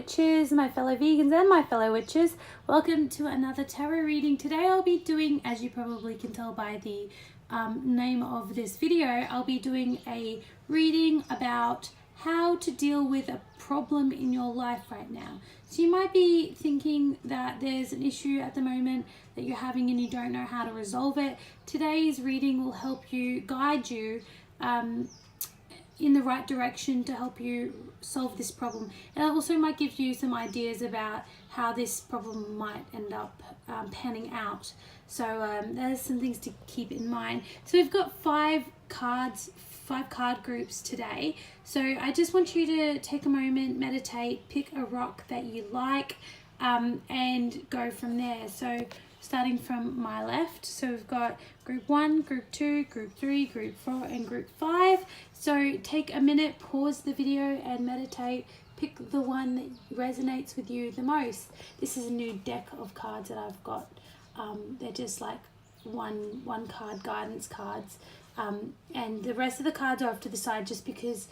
witches, my fellow vegans and my fellow witches. Welcome to another tarot reading. Today I'll be doing, as you probably can tell by the name of this video, I'll be doing a reading about how to deal with a problem in your life right now. So you might be thinking that there's an issue at the moment that you're having and you don't know how to resolve it. Today's reading will help you, guide you in the right direction to help you solve this problem. And it also might give you some ideas about how this problem might end up panning out. So there's some things to keep in mind. So we've got five card groups today. So I just want you to take a moment, meditate, pick a rock that you like, and go from there. So starting from my left, so we've got group 1, group 2, group 3, group 4, and group 5. So take a minute, pause the video and meditate. Pick the one that resonates with you the most. This is a new deck of cards that I've got. They're just like one card guidance cards. And the rest of the cards are off to the side just because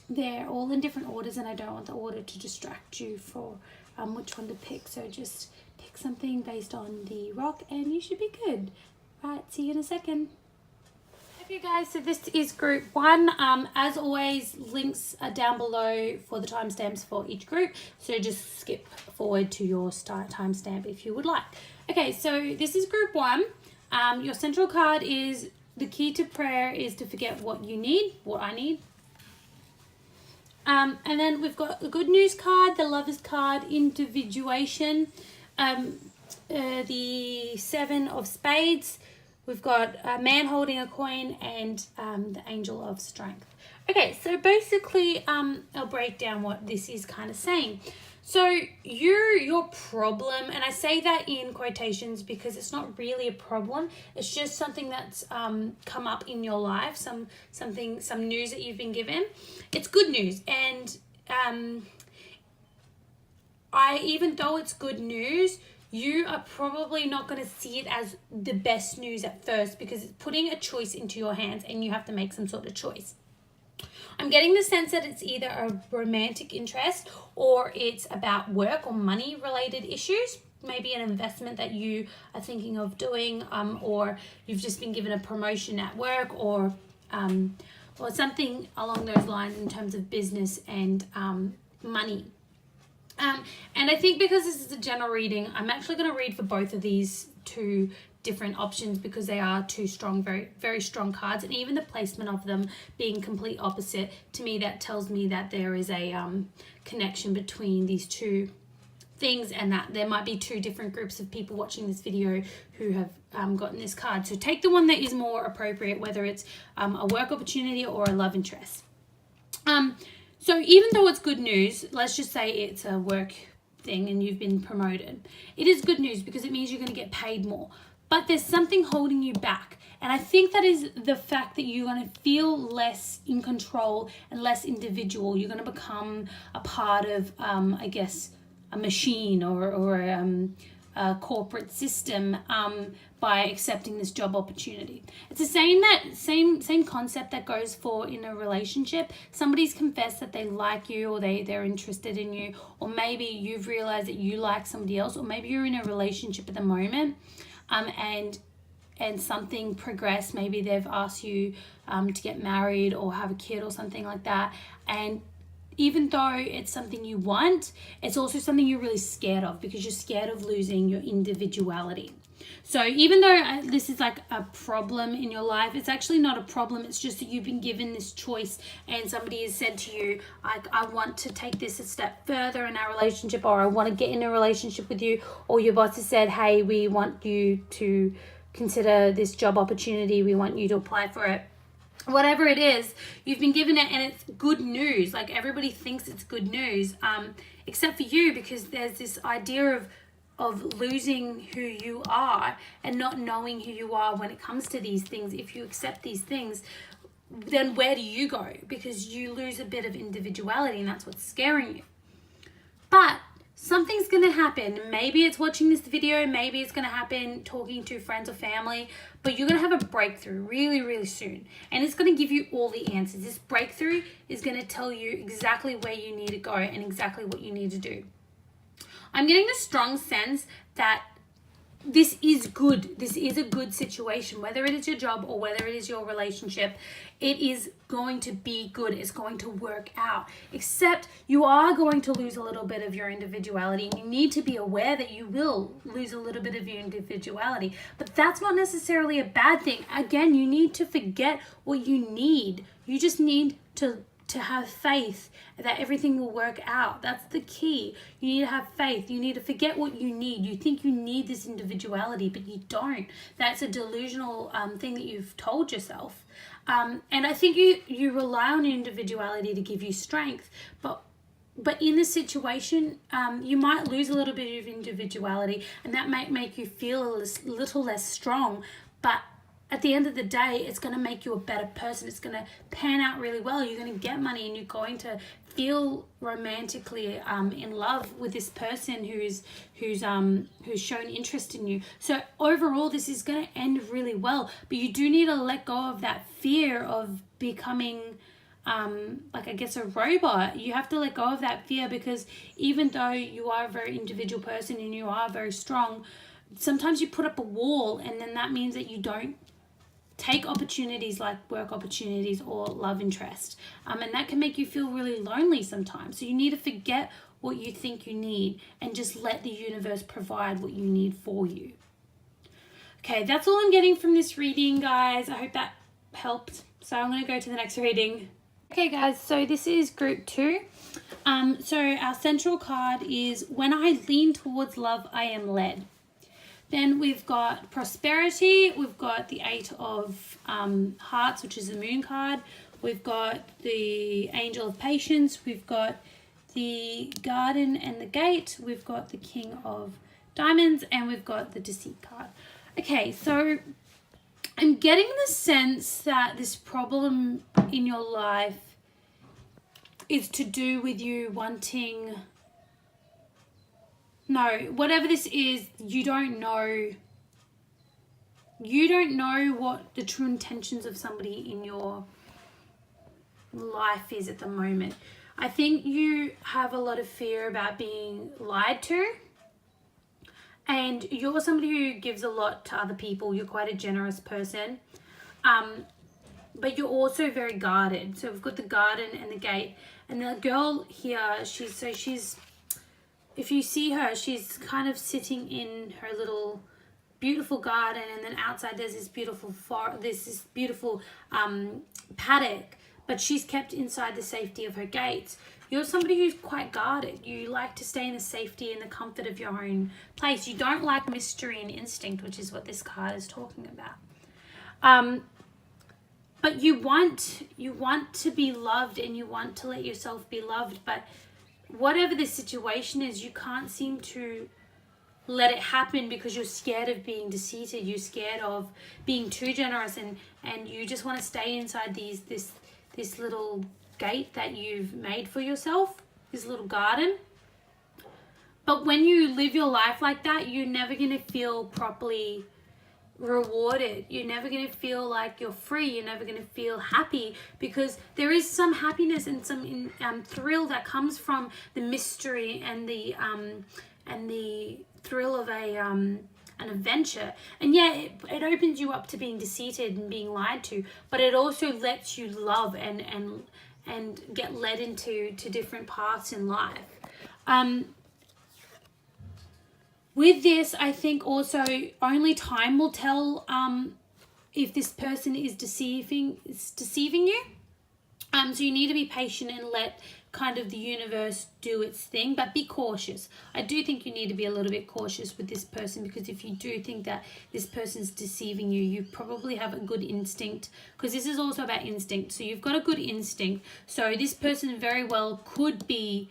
they're all in different orders and I don't want the order to distract you for which one to pick. So just pick something based on the rock and you should be good. Right, see you in a second. Okay guys, so this is group 1. As always, links are down below for the timestamps for each group. So just skip forward to your start timestamp if you would like. Okay, so this is group 1. Your central card is the key to prayer is to forget what you need, what I need. And then we've got a good news card, the Lovers card, individuation, the 7 of Spades. We've got a man holding a coin and the Angel of Strength. Okay, so basically I'll break down what this is kind of saying. So your problem, and I say that in quotations because it's not really a problem. It's just something that's come up in your life, some news that you've been given. It's good news, and even though it's good news, you are probably not going to see it as the best news at first because it's putting a choice into your hands and you have to make some sort of choice. I'm getting the sense that it's either a romantic interest or it's about work or money related issues, maybe an investment that you are thinking of doing, or you've just been given a promotion at work or something along those lines in terms of business and money. And I think because this is a general reading, I'm actually going to read for both of these two different options because they are two strong, very, very strong cards. And even the placement of them being complete opposite, to me, that tells me that there is a connection between these two things and that there might be two different groups of people watching this video who have gotten this card. So take the one that is more appropriate, whether it's a work opportunity or a love interest. So even though it's good news, let's just say it's a work thing and you've been promoted. It is good news because it means you're going to get paid more. But there's something holding you back. And I think that is the fact that you're going to feel less in control and less individual. You're going to become a part of, I guess, a machine or a corporate system by accepting this job opportunity. It's the same concept that goes for in a relationship. Somebody's confessed that they like you or they're interested in you, or maybe you've realized that you like somebody else, or maybe you're in a relationship at the moment and something progressed. Maybe they've asked you to get married or have a kid or something like that, and even though it's something you want, it's also something you're really scared of because you're scared of losing your individuality. So even though this is like a problem in your life, it's actually not a problem. It's just that you've been given this choice and somebody has said to you, I want to take this a step further in our relationship, or I want to get in a relationship with you, or your boss has said, hey, we want you to consider this job opportunity. We want you to apply for it. Whatever it is, you've been given it and it's good news. Like everybody thinks it's good news, except for you, because there's this idea of losing who you are and not knowing who you are when it comes to these things. If you accept these things, then where do you go? Because you lose a bit of individuality and that's what's scaring you. But something's going to happen. Maybe it's watching this video, maybe it's going to happen talking to friends or family, but you're going to have a breakthrough really, really soon. And it's going to give you all the answers. This breakthrough is going to tell you exactly where you need to go and exactly what you need to do. I'm getting the strong sense that this is good. This is a good situation, whether it is your job or whether it is your relationship. It is going to be good. It's going to work out, except you are going to lose a little bit of your individuality, and you need to be aware that you will lose a little bit of your individuality, but that's not necessarily a bad thing. Again, you need to forget what you need. You just need to have faith that everything will work out. That's the key. You need to have faith. You need to forget what you need. You think you need this individuality, but you don't. That's a delusional thing that you've told yourself. And I think you rely on your individuality to give you strength, but in this situation, you might lose a little bit of individuality, and that might make you feel a little less strong, but at the end of the day, it's going to make you a better person. It's going to pan out really well. You're going to get money, and you're going to feel romantically in love with this person who's shown interest in you. So overall, this is going to end really well. But you do need to let go of that fear of becoming like, I guess, a robot. You have to let go of that fear, because even though you are a very individual person and you are very strong, sometimes you put up a wall, and then that means that you don't take opportunities like work opportunities or love interest. And that can make you feel really lonely sometimes. So you need to forget what you think you need and just let the universe provide what you need for you. Okay, that's all I'm getting from this reading, guys. I hope that helped. So I'm going to go to the next reading. Okay, guys, so this is group 2. So our central card is When I Lean Towards Love, I Am Led. Then we've got prosperity. We've got the 8 of hearts, which is the moon card. We've got the angel of patience. We've got the garden and the gate. We've got the king of diamonds, and we've got the deceit card. Okay, so I'm getting the sense that this problem in your life is to do with you wanting... No, whatever this is, you don't know. You don't know what the true intentions of somebody in your life is at the moment. I think you have a lot of fear about being lied to. And you're somebody who gives a lot to other people. You're quite a generous person. But you're also very guarded. So we've got the garden and the gate. And the girl here, she's if you see her, she's kind of sitting in her little beautiful garden, and then outside there's this beautiful paddock, but she's kept inside the safety of her gates. You're somebody who's quite guarded. You like to stay in the safety and the comfort of your own place. You don't like mystery and instinct, which is what this card is talking about. But you want to be loved, and you want to let yourself be loved, but whatever the situation is, you can't seem to let it happen because you're scared of being deceived. You're scared of being too generous, and you just want to stay inside this little gate that you've made for yourself, this little garden. But when you live your life like that, you're never going to feel properly rewarded. You're never going to feel like you're free. You're never going to feel happy, because there is some happiness and some thrill that comes from the mystery and the thrill of an adventure. And yeah, it opens you up to being deceived and being lied to, but it also lets you love and get led into different paths in life. With this, I think also only time will tell if this person is deceiving you. So you need to be patient and let kind of the universe do its thing, but be cautious. I do think you need to be a little bit cautious with this person, because if you do think that this person's deceiving you, you probably have a good instinct, because this is also about instinct. So you've got a good instinct. So this person very well could be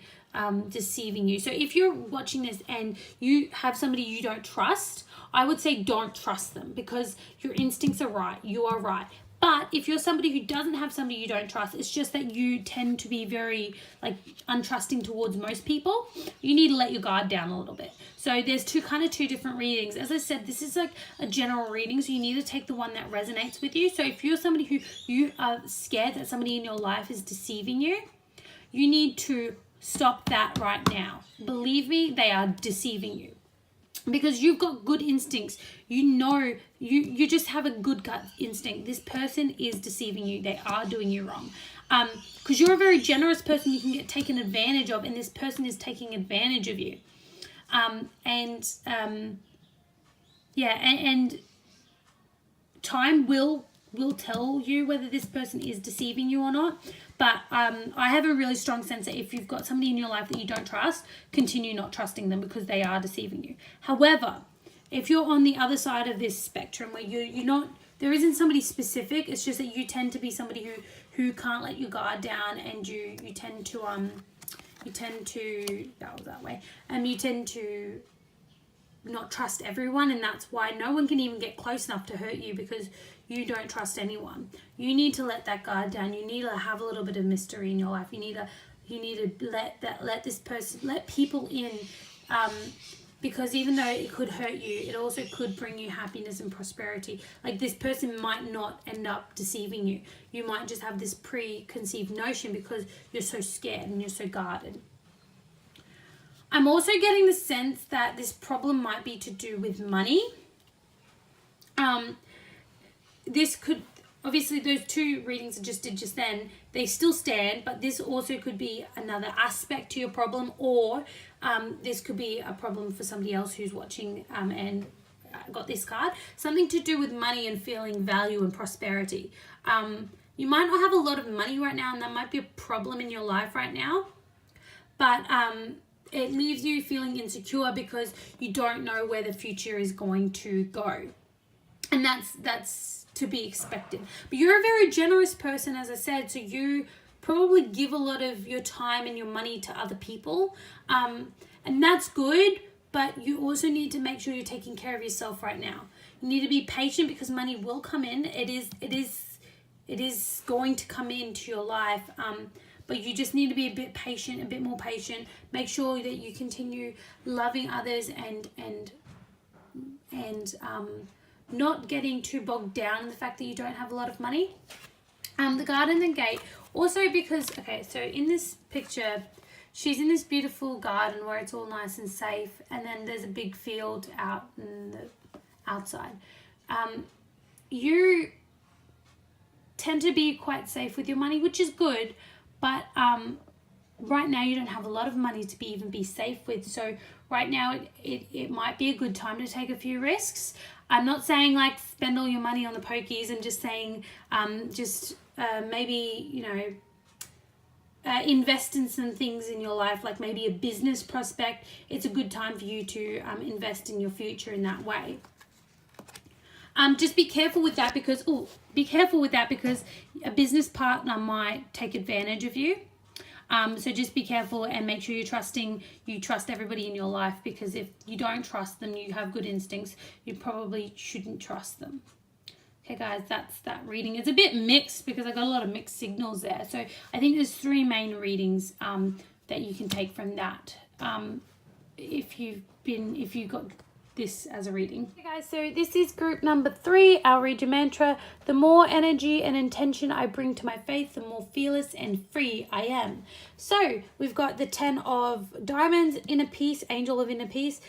deceiving you. So if you're watching this and you have somebody you don't trust, I would say don't trust them, because your instincts are right. You are right. But if you're somebody who doesn't have somebody you don't trust, it's just that you tend to be very like untrusting towards most people, you need to let your guard down a little bit. So there's two different readings. As I said, this is like a general reading, so you need to take the one that resonates with you. So if you're somebody who you are scared that somebody in your life is deceiving you, you need to stop that right now. Believe me, they are deceiving you. Because you've got good instincts. You know, you just have a good gut instinct. This person is deceiving you. They are doing you wrong. Because you're a very generous person, you can get taken advantage of, and this person is taking advantage of you. And time will tell you whether this person is deceiving you or not. But I have a really strong sense that if you've got somebody in your life that you don't trust, continue not trusting them because they are deceiving you. However, if you're on the other side of this spectrum where you're not, there isn't somebody specific, it's just that you tend to be somebody who can't let your guard down, and you tend to not trust everyone, and that's why no one can even get close enough to hurt you, because you don't trust anyone. You need to let that guard down. You need to have a little bit of mystery in your life. You need to let people in, because even though it could hurt you, it also could bring you happiness and prosperity. Like, this person might not end up deceiving you. You might just have this preconceived notion because you're so scared and you're so guarded. I'm also getting the sense that this problem might be to do with money. This could, obviously those two readings I just did just then, they still stand, but this also could be another aspect to your problem, or this could be a problem for somebody else who's watching and got this card. Something to do with money and feeling value and prosperity. You might not have a lot of money right now, and that might be a problem in your life right now, but it leaves you feeling insecure because you don't know where the future is going to go. And that's to be expected. But you're a very generous person, as I said, so you probably give a lot of your time and your money to other people. And that's good, but you also need to make sure you're taking care of yourself right now. You need to be patient because money will come in. It is going to come into your life. But you just need to be a bit patient, a bit more patient. Make sure that you continue loving others and not getting too bogged down in the fact that you don't have a lot of money. The garden and gate, also because, okay, so in this picture, she's in this beautiful garden where it's all nice and safe, and then there's a big field out in the outside. You tend to be quite safe with your money, which is good, but right now you don't have a lot of money to even be safe with. So right now it might be a good time to take a few risks. I'm not saying like spend all your money on the pokies, and just saying maybe, invest in some things in your life, like maybe a business prospect. It's a good time for you to invest in your future in that way. Just be careful with that because a business partner might take advantage of you. So just be careful and make sure you trust everybody in your life, because if you don't trust them, you have good instincts, you probably shouldn't trust them. Okay guys, that's that reading. It's a bit mixed because I got a lot of mixed signals there. So I think there's 3 main readings that you can take from that. If you got this as a reading. Okay guys, so this is group number 3. I'll read your mantra. The more energy and intention I bring to my faith, the more fearless and free I am. So we've got the 10 of diamonds, inner peace, angel of inner peace,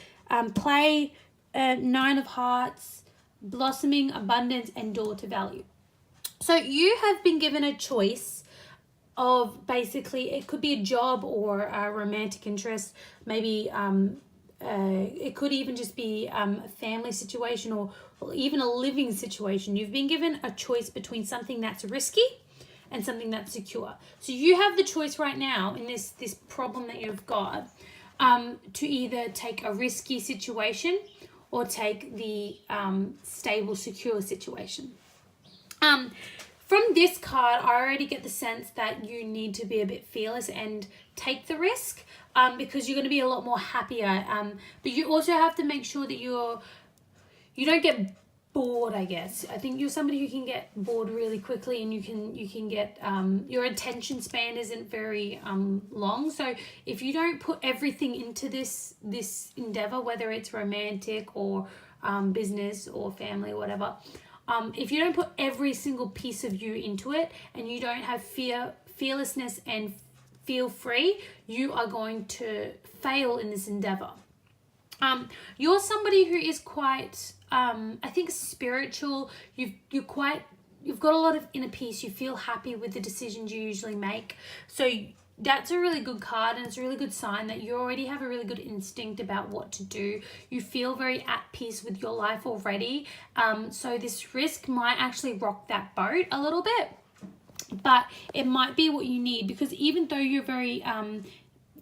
play, 9 of hearts, blossoming, abundance, and door to value. So you have been given a choice of, basically, it could be a job or a romantic interest, maybe it could even just be a family situation or even a living situation. You've been given a choice between something that's risky and something that's secure. So you have the choice right now in this problem that you've got to either take a risky situation or take the stable, secure situation. From this card, I already get the sense that you need to be a bit fearless and take the risk because you're going to be a lot more happier. But you also have to make sure that you don't get bored, I guess. I think you're somebody who can get bored really quickly, and you can get your attention span isn't very long. So if you don't put everything into this endeavor, whether it's romantic or business or family or whatever, if you don't put every single piece of you into it, and you don't have fearlessness and feel free, you are going to fail in this endeavor. You're somebody who is quite, I think, spiritual. You've got a lot of inner peace. You feel happy with the decisions you usually make. So that's a really good card, and it's a really good sign that you already have a really good instinct about what to do. You feel very at peace with your life already. So this risk might actually rock that boat a little bit, but it might be what you need, because even though you're very,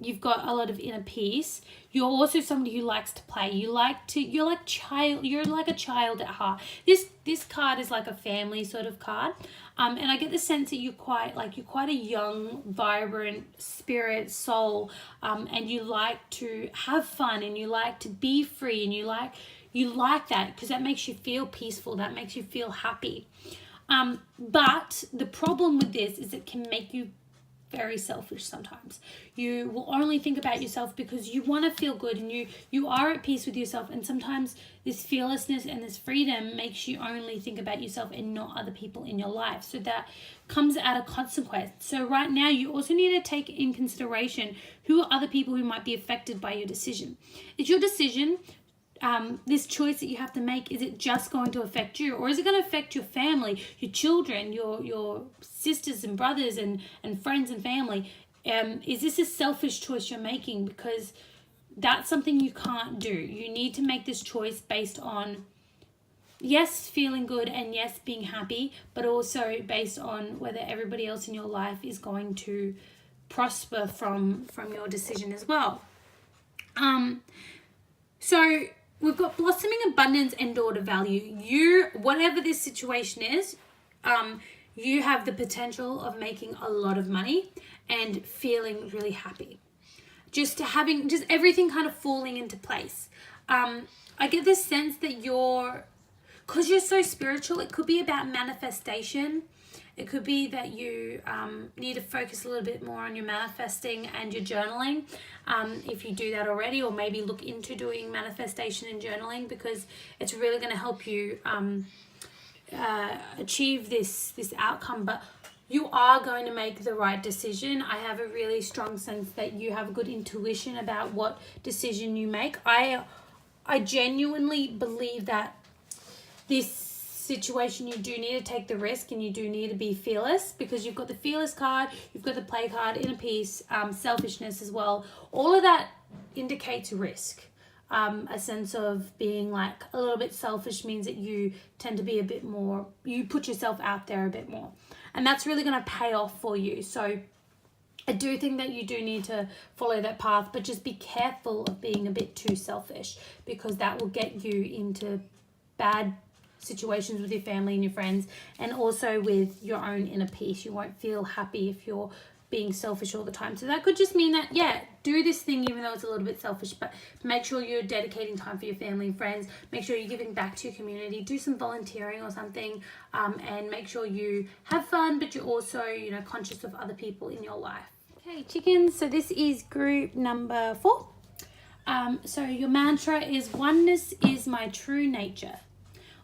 you've got a lot of inner peace, you're also somebody who likes to play. You're like a child at heart. This card is like a family sort of card. And I get the sense that you're quite a young, vibrant spirit, soul, and you like to have fun, and you like to be free, and you like that because that makes you feel peaceful, that makes you feel happy. But the problem with this is it can make you very selfish sometimes. You will only think about yourself because you want to feel good, and you are at peace with yourself, and sometimes this fearlessness and this freedom makes you only think about yourself and not other people in your life. So that comes at a consequence. So right now you also need to take in consideration who are other people who might be affected by your decision. Is your decision, this choice that you have to make, is it just going to affect you, or is it going to affect your family, your children, your sisters and brothers and friends and family? Is this a selfish choice you're making? Because that's something you can't do. You need to make this choice based on, yes, feeling good, and yes, being happy, but also based on whether everybody else in your life is going to prosper from your decision as well. So we've got blossoming abundance and daughter value. You, whatever this situation is, you have the potential of making a lot of money and feeling really happy. Just everything kind of falling into place. I get this sense that because you're so spiritual, it could be about manifestation. It could be that you need to focus a little bit more on your manifesting and your journaling, if you do that already, or maybe look into doing manifestation and journaling, because it's really going to help you achieve this outcome. But you are going to make the right decision. I have a really strong sense that you have a good intuition about what decision you make. I genuinely believe that this situation, you do need to take the risk, and you do need to be fearless, because you've got the fearless card, you've got the play card, inner peace, selfishness as well. All of that indicates risk. A sense of being like a little bit selfish means that you tend to be a bit more, you put yourself out there a bit more, and that's really going to pay off for you. So I do think that you do need to follow that path, but just be careful of being a bit too selfish, because that will get you into bad situations with your family and your friends, and also with your own inner peace. You won't feel happy if you're being selfish all the time. So that could just mean that, yeah, do this thing even though it's a little bit selfish, but make sure you're dedicating time for your family and friends. Make sure you're giving back to your community. Do some volunteering or something, and make sure you have fun, but you're also, conscious of other people in your life. Okay, chickens, so this is group number 4. So your mantra is, oneness is my true nature.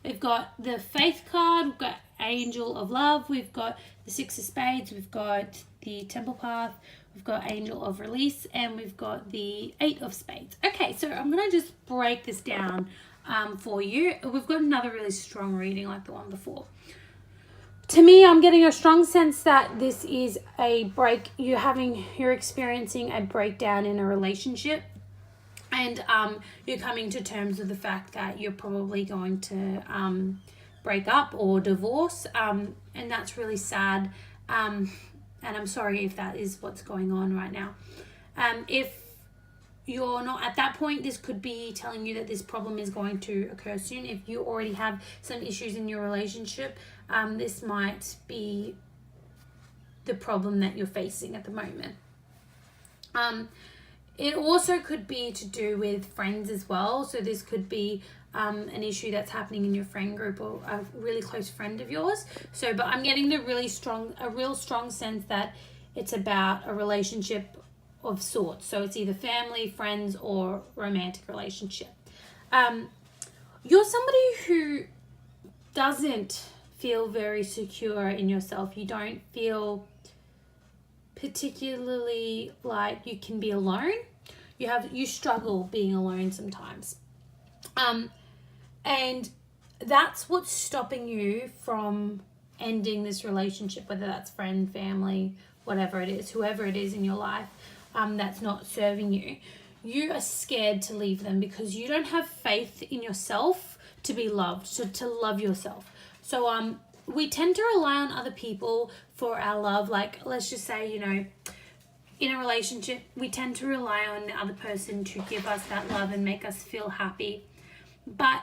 We've got the Faith card, we've got Angel of Love, we've got the 6 of Spades, we've got the Temple Path, we've got Angel of Release, and we've got the 8 of Spades. Okay, so I'm going to just break this down for you. We've got another really strong reading like the one before. To me, I'm getting a strong sense that this is a break. You're experiencing a breakdown in a relationship. And you're coming to terms with the fact that you're probably going to break up or divorce, and that's really sad. And I'm sorry if that is what's going on right now. If you're not at that point, this could be telling you that this problem is going to occur soon. If you already have some issues in your relationship, this might be the problem that you're facing at the moment. It also could be to do with friends as well. So this could be an issue that's happening in your friend group or a really close friend of yours. So, but I'm getting a real strong sense that it's about a relationship of sorts. So it's either family, friends, or romantic relationship. You're somebody who doesn't feel very secure in yourself. You don't feel particularly like you can be alone. You struggle being alone sometimes. And that's what's stopping you from ending this relationship, whether that's friend, family, whatever it is, whoever it is in your life that's not serving you. You are scared to leave them because you don't have faith in yourself to be loved, to love yourself. So we tend to rely on other people for our love. Like, let's just say, in a relationship, we tend to rely on the other person to give us that love and make us feel happy. But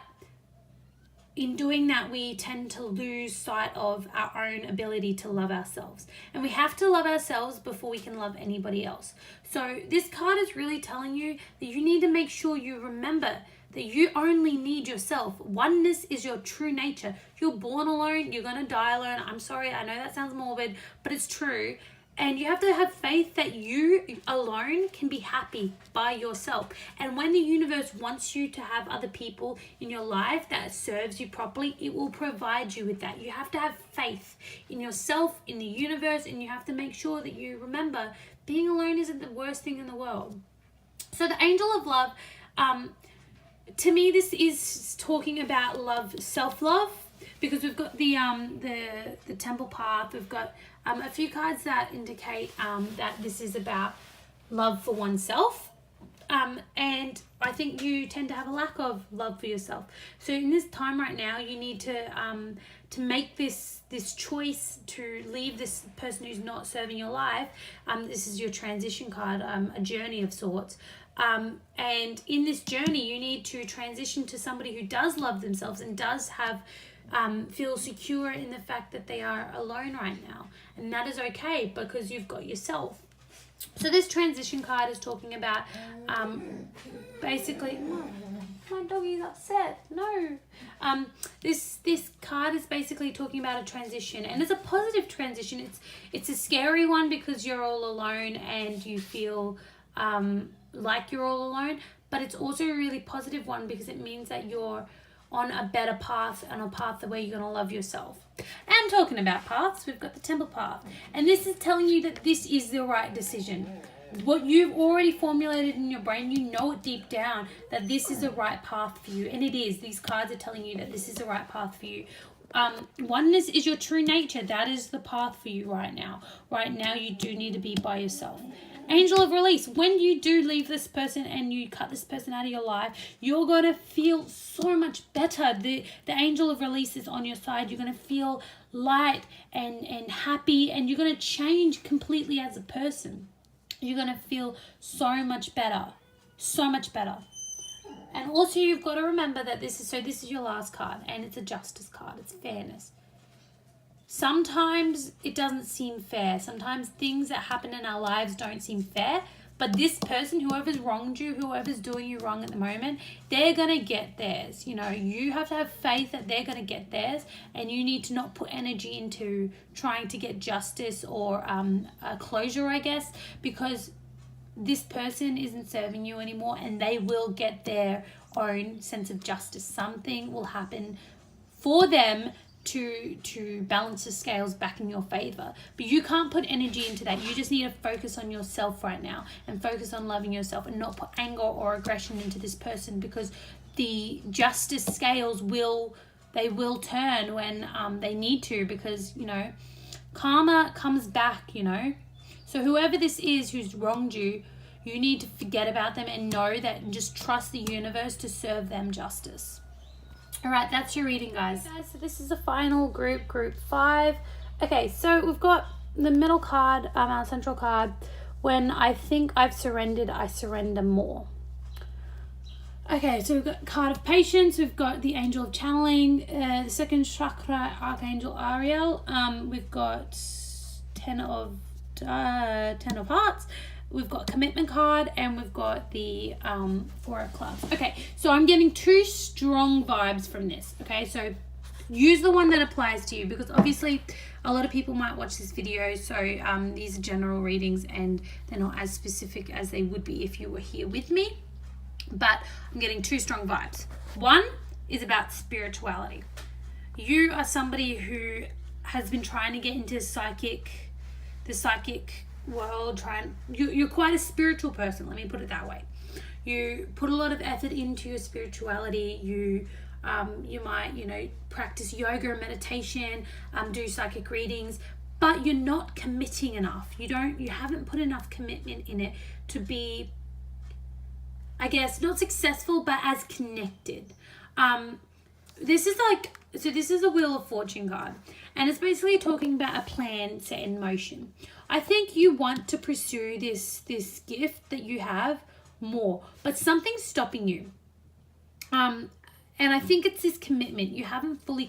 in doing that, we tend to lose sight of our own ability to love ourselves. And we have to love ourselves before we can love anybody else. So this card is really telling you that you need to make sure you remember that you only need yourself. Oneness is your true nature. You're born alone. You're going to die alone. I'm sorry. I know that sounds morbid, but it's true. And you have to have faith that you alone can be happy by yourself. And when the universe wants you to have other people in your life that serves you properly, it will provide you with that. You have to have faith in yourself, in the universe, and you have to make sure that you remember being alone isn't the worst thing in the world. So the angel of love, to me, this is talking about love, self-love, because we've got the temple path. We've got a few cards that indicate that this is about love for oneself. And I think you tend to have a lack of love for yourself. So in this time right now, you need to make this choice to leave this person who's not serving your life. This is your transition card, a journey of sorts. And in this journey, you need to transition to somebody who does love themselves and does have feel secure in the fact that they are alone right now. And that is okay because you've got yourself. So this transition card is talking about basically, my doggy's upset. No. This card is basically talking about a transition, and it's a positive transition. It's a scary one because you're all alone and you feel like you're all alone, but it's also a really positive one because it means that you're on a better path, and a path where you're going to love yourself. And talking about paths, we've got the temple path. And this is telling you that this is the right decision. What you've already formulated in your brain, you know it deep down that this is the right path for you. And it is. These cards are telling you that this is the right path for you. Oneness is your true nature. That is the path for you right now. Right now, you do need to be by yourself. Angel of release. When you do leave this person and you cut this person out of your life, you're going to feel so much better. The angel of release is on your side. You're going to feel light and happy, and you're going to change completely as a person. You're going to feel so much better. So much better. And also you've got to remember that this is your last card, and it's a justice card. It's fairness. Sometimes it doesn't seem fair. Sometimes things that happen in our lives don't seem fair. But this person, whoever's wronged you, whoever's doing you wrong at the moment, they're going to get theirs. You have to have faith that they're going to get theirs. And you need to not put energy into trying to get justice or a closure, I guess. Because this person isn't serving you anymore, and they will get their own sense of justice. Something will happen for them to balance the scales back in your favor. But you can't put energy into that. You just need to focus on yourself right now and focus on loving yourself and not put anger or aggression into this person, because the justice scales will turn when they need to, because karma comes back. So whoever this is who's wronged you, you need to forget about them and know that, and just trust the universe to serve them justice. All right, that's your reading, guys. So this is the final group 5. Okay, so we've got the middle card, our central card. When I think I've surrendered, I surrender more. Okay, so we've got card of patience. We've got the angel of channeling, the second chakra, Archangel Ariel. We've got 10 of hearts. we've got commitment card, and we've got the Four of Clubs. Okay, so I'm getting 2 strong vibes from this. Okay, so use the one that applies to you, because obviously a lot of people might watch this video, so these are general readings and they're not as specific as they would be if you were here with me. But I'm getting 2 strong vibes. One is about spirituality. You are somebody who has been trying to get into the psychic world. You're quite a spiritual person, let me put it that way. You put a lot of effort into your spirituality. You might, practice yoga and meditation, do psychic readings, but you're not committing enough. You haven't put enough commitment in it to be, I guess, not successful, but as connected. This is a Wheel of Fortune card, and it's basically talking about a plan set in motion. I think you want to pursue this gift that you have more, but something's stopping you. And I think it's this commitment. You haven't fully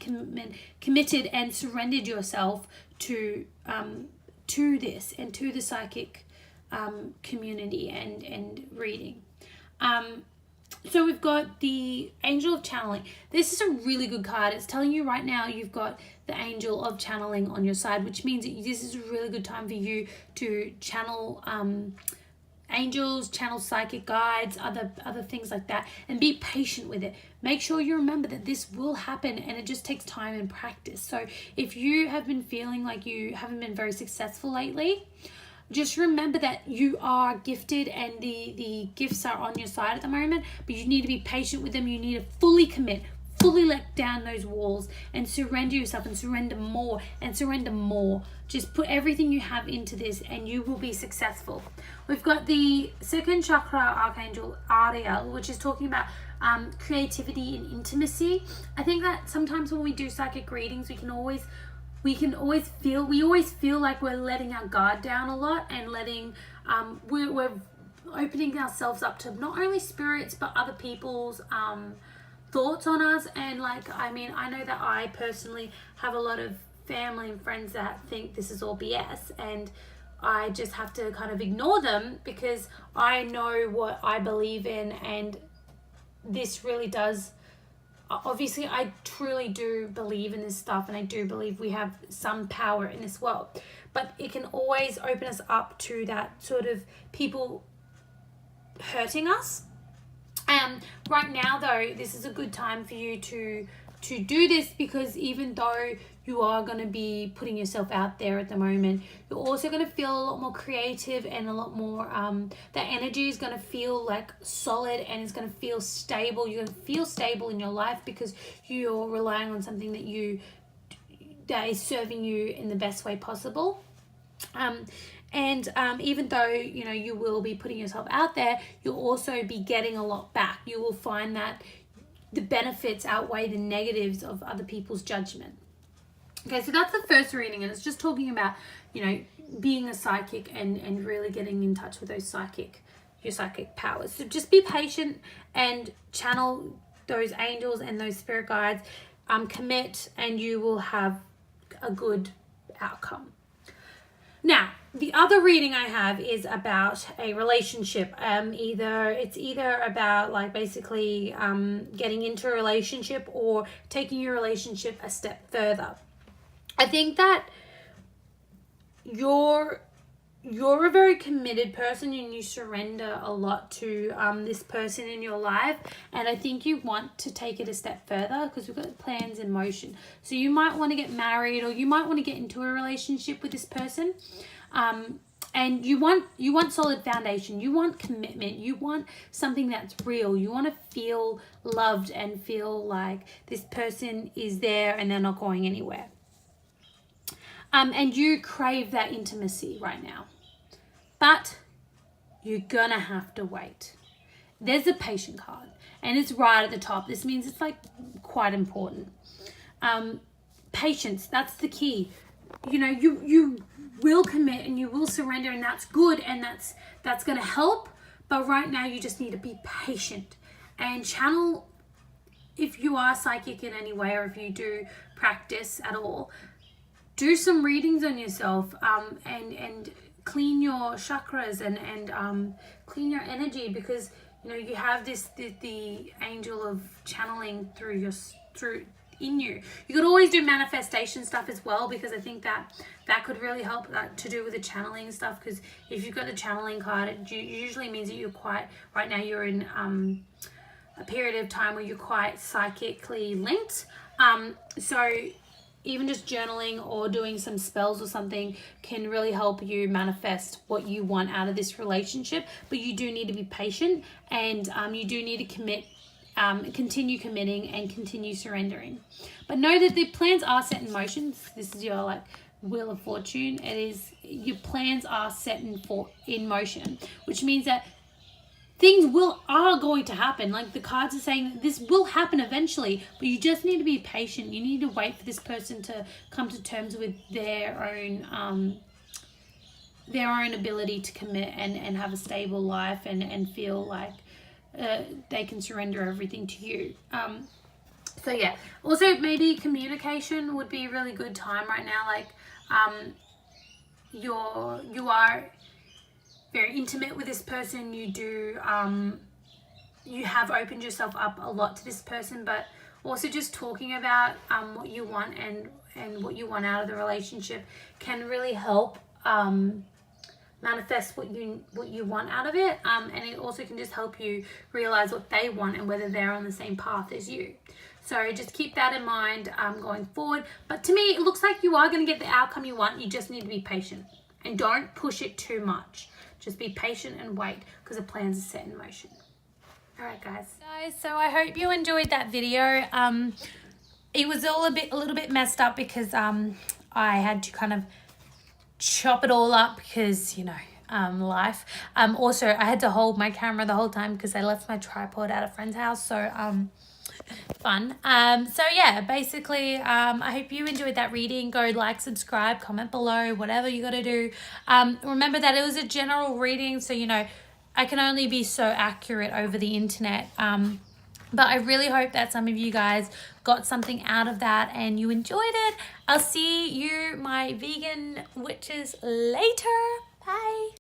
committed and surrendered yourself to this and to the psychic community and reading. So we've got the Angel of Channeling. This is a really good card. It's telling you right now you've got the Angel of Channeling on your side, which means that this is a really good time for you to channel angels, channel psychic guides, other things like that, and be patient with it. Make sure you remember that this will happen, and it just takes time and practice. So if you have been feeling like you haven't been very successful lately, just remember that you are gifted and the gifts are on your side at the moment, but you need to be patient with them. You need to fully commit, fully let down those walls and surrender yourself and surrender more and surrender more. Just put everything you have into this and you will be successful. We've got the second chakra archangel Ariel, which is talking about creativity and intimacy. I think that sometimes when we do psychic readings, we always feel like we're letting our guard down a lot and we're opening ourselves up to not only spirits but other people's thoughts on us. And I know that I personally have a lot of family and friends that think this is all BS, and I just have to kind of ignore them because I know what I believe in, and this really does. Obviously, I truly do believe in this stuff, and I do believe we have some power in this world, but it can always open us up to that sort of people hurting us. Right now, though, this is a good time for you to do this, because even though you are going to be putting yourself out there at the moment, you're also going to feel a lot more creative and a lot more, that energy is going to feel like solid and it's going to feel stable. You're going to feel stable in your life because you're relying on something that is serving you in the best way possible. Even though, you will be putting yourself out there, you'll also be getting a lot back. You will find that the benefits outweigh the negatives of other people's judgment. Okay, so that's the first reading, and it's just talking about, being a psychic and really getting in touch with your psychic powers. So just be patient and channel those angels and those spirit guides, commit, and you will have a good outcome. Now, the other reading I have is about a relationship. It's either about basically getting into a relationship or taking your relationship a step further. I think that you're a very committed person and you surrender a lot to this person in your life, and I think you want to take it a step further because we've got plans in motion. So you might want to get married, or you might want to get into a relationship with this person, and you want solid foundation, you want commitment, you want something that's real, you want to feel loved and feel like this person is there and they're not going anywhere. And you crave that intimacy right now. But you're gonna have to wait. There's a patient card, and it's right at the top. This means it's quite important. Patience, that's the key. You will commit and you will surrender, and that's good, and that's gonna help. But right now you just need to be patient and channel. If you are psychic in any way, or if you do practice at all, do some readings on yourself, and clean your chakras and clean your energy, because you know you have the angel of channeling through in you. You could always do manifestation stuff as well, because I think that could really help, to do with the channeling stuff, because if you've got the channeling card, it usually means that you're right now you're in a period of time where you're quite psychically linked. So even just journaling or doing some spells or something can really help you manifest what you want out of this relationship. But you do need to be patient, and you do need to continue committing and continue surrendering. But know that the plans are set in motion. This is your wheel of fortune. Your plans are set in motion, which means that things are going to happen. Like the cards are saying, this will happen eventually, but you just need to be patient. You need to wait for this person to come to terms with their own ability to commit and have a stable life and feel like they can surrender everything to you. So yeah, also maybe communication would be a really good time right now. You are very intimate with this person. You have opened yourself up a lot to this person, but also just talking about what you want and what you want out of the relationship can really help manifest what you want out of it, and it also can just help you realize what they want and whether they're on the same path as you. So just keep that in mind going forward. But to me, it looks like you are going to get the outcome you want. You just need to be patient and don't push it too much. Just be patient and wait, because the plans are set in motion. All right, guys, so I hope you enjoyed that video. It was all a little bit messed up because I had to kind of chop it all up because, you know, life. Also, I had to hold my camera the whole time because I left my tripod at a friend's house. So fun. So yeah, basically, I hope you enjoyed that reading. Go like, subscribe, comment below, whatever you got to do. Remember that it was a general reading, so you know I can only be so accurate over the internet. But I really hope that some of you guys got something out of that and you enjoyed it. I'll see you, my vegan witches, later. Bye.